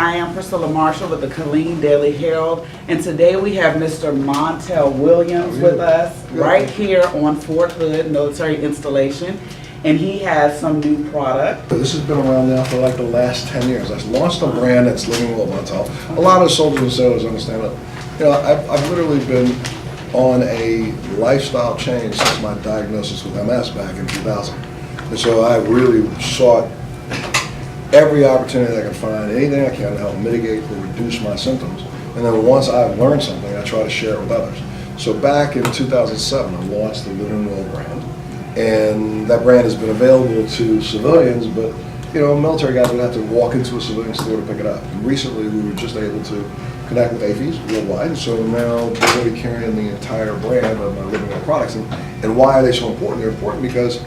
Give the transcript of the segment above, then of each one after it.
I am Priscilla Marshall with the Killeen Daily Herald, and today we have Mr. Montel Williams with us right here on Fort Hood Military Installation, and he has some new product. This has been around now for like the last 10 years. I launched a brand that's Living Well Montel. A lot of soldiers and sailors understand it. You know, I've literally been on a lifestyle change since my diagnosis with MS back in 2000. And so I really sought every opportunity I can find, anything I can to help mitigate or reduce my symptoms. And then once I've learned something, I try to share it with others. So back in 2007, I launched the Living Well brand. And that brand has been available to civilians, but you know, military guys would have to walk into a civilian store to pick it up. And recently we were just able to connect with AAFES worldwide, and so now we're going to be carrying the entire brand of my Living Well products. And why are they so important? They're important because,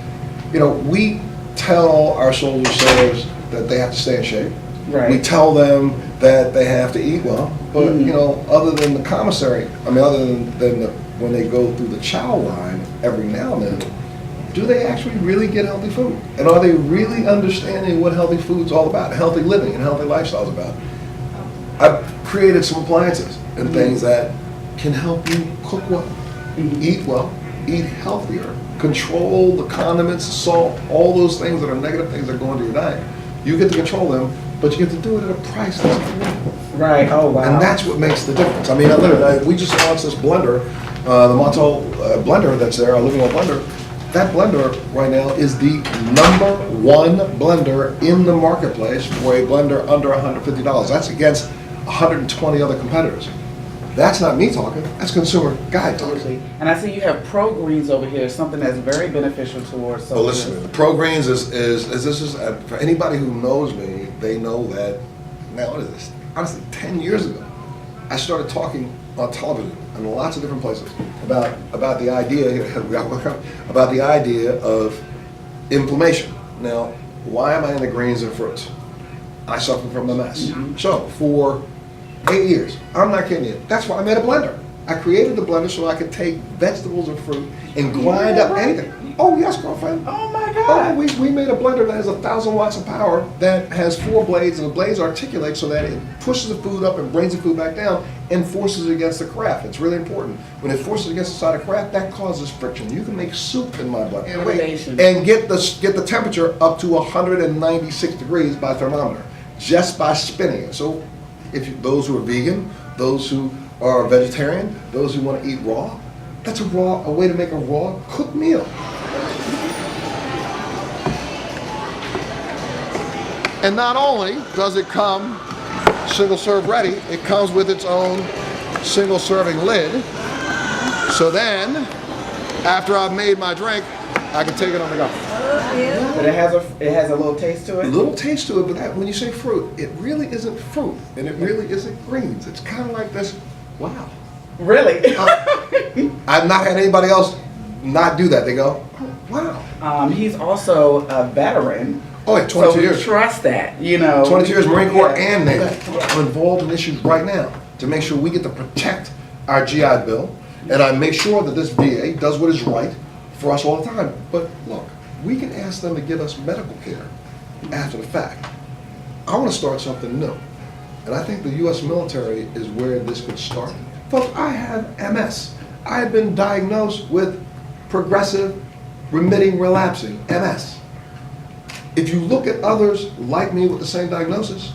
you know, we tell our soldiers, sailors that they have to stay in shape. Right. We tell them that they have to eat well, but you know, other than the commissary, other than when they go through the chow line every now and then, do they actually really get healthy food? And are they really understanding what healthy food's all about, healthy living and healthy lifestyle's about? I've created some appliances and things that can help you cook well, eat healthier, control the condiments, salt, all those things that are negative things that go into your diet. You get to control them, but you get to do it at a price that's affordable. Right, oh wow. And that's what makes the difference. I mean, we just launched this blender, the Montel blender that's there, our Living Well blender. That blender right now is the #1 blender in the marketplace for a blender under $150. That's against 120 other competitors. That's not me talking, that's consumer guide talking. And I see you have Pro Greens over here, something that's very beneficial towards soldiers. Well, listen, the Pro Greens is for anybody who knows me, they know that, now what is this? Honestly, 10 years ago, I started talking on television and lots of different places about the idea of inflammation. Now, why am I into greens and fruits? I suffer from MS. So for 8 years, I'm not kidding you. That's why I made a blender. I created the blender so I could take vegetables and fruit and grind up anything. Oh yes, girlfriend. Oh my God. Oh, we made a blender that has 1,000 watts of power that has 4 blades, and the blades articulate so that it pushes the food up and brings the food back down and forces it against the carafe. It's really important. When it forces against the side of the carafe, that causes friction. You can make soup in my blender and get the temperature up to 196 degrees by thermometer just by spinning it. So those who are vegan, those who are vegetarian, those who want to eat raw, that's a way to make a raw cooked meal. And not only does it come single serve ready, it comes with its own single serving lid. So then, after I've made my drink, I can take it on the go. But it has a little taste to it? A little taste to it, but when you say fruit, it really isn't fruit, and it really isn't greens. It's kind of like this, wow. Really? I've not had anybody else not do that. They go, oh, wow. He's also a veteran. Oh, yeah, 22 years. So we trust that, you know. 22 years Marine Corps and Navy. I'm involved in issues right now to make sure we get to protect our GI Bill, and I make sure that this VA does what is right for us all the time. But look, we can ask them to give us medical care after the fact. I want to start something new, and I think the U.S. military is where this could start. Folks, I have MS. I have been diagnosed with progressive, remitting, relapsing MS. If you look at others like me with the same diagnosis,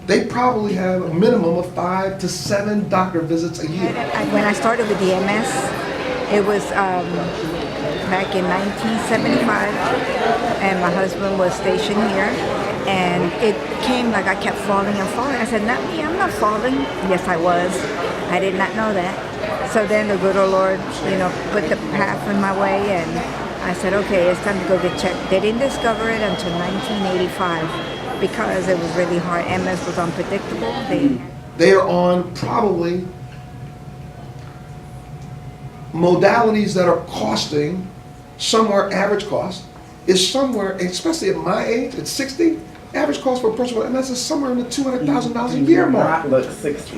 they probably have a minimum of 5 to 7 doctor visits a year. When I started with the MS, it was back in 1975, and my husband was stationed here, and it came like I kept falling and falling. I said, not me, I'm not falling. Yes, I was. I did not know that. So then the good old Lord, you know, put the path in my way, and I said, okay, it's time to go get checked. They didn't discover it until 1985 because it was really hard. MS was unpredictable. They are on probably modalities that are costing somewhere, average cost is somewhere, especially at my age, at 60, Average cost for a person, and that's somewhere in the $200,000 a year mark. Not look 60.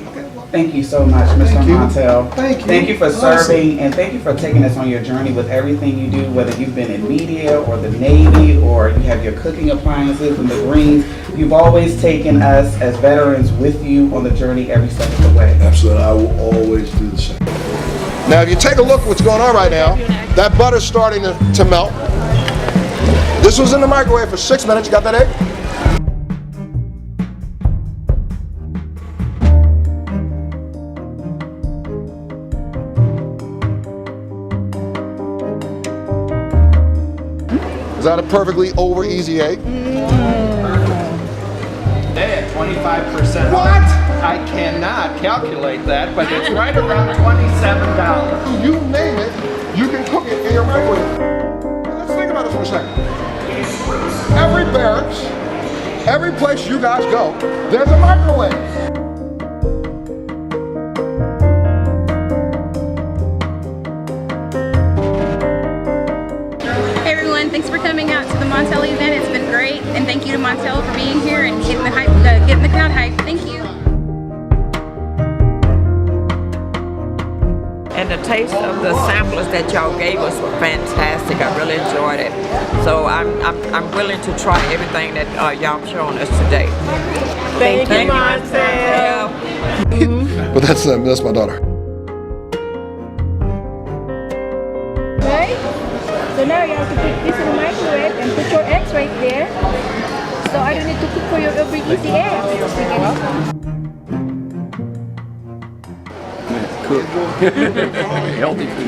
Thank you so much, Mr. Thank you. Montel. Thank you. Thank you for Awesome. serving, and thank you for taking us on your journey with everything you do, whether you've been in media or the Navy, or you have your cooking appliances and the greens. You've always taken us as veterans with you on the journey every step of the way. Absolutely, I will always do the same. Now, if you take a look at what's going on right now, that butter's starting to melt. This was in the microwave for 6 minutes. You got that egg? Is that a perfectly over easy egg? At 25%. What? I cannot calculate that, but it's right around $27. You name it, you can cook it in your microwave. Now, let's think about it for a second. Every barracks, every place you guys go, there's a microwave. Hey everyone, thanks for coming out to the Montel event. It's been great, and thank you to Montel for being here and getting the hype, getting the crowd hype. Thank you. And the taste of the samplers that y'all gave us were fantastic. I really enjoyed it. So I'm willing to try everything that y'all shown us today. Thank you, Montel. But that's my daughter. Right? So now you have to put this in the microwave and put your eggs right there. So I don't need to cook for your every easy eggs. Healthy food.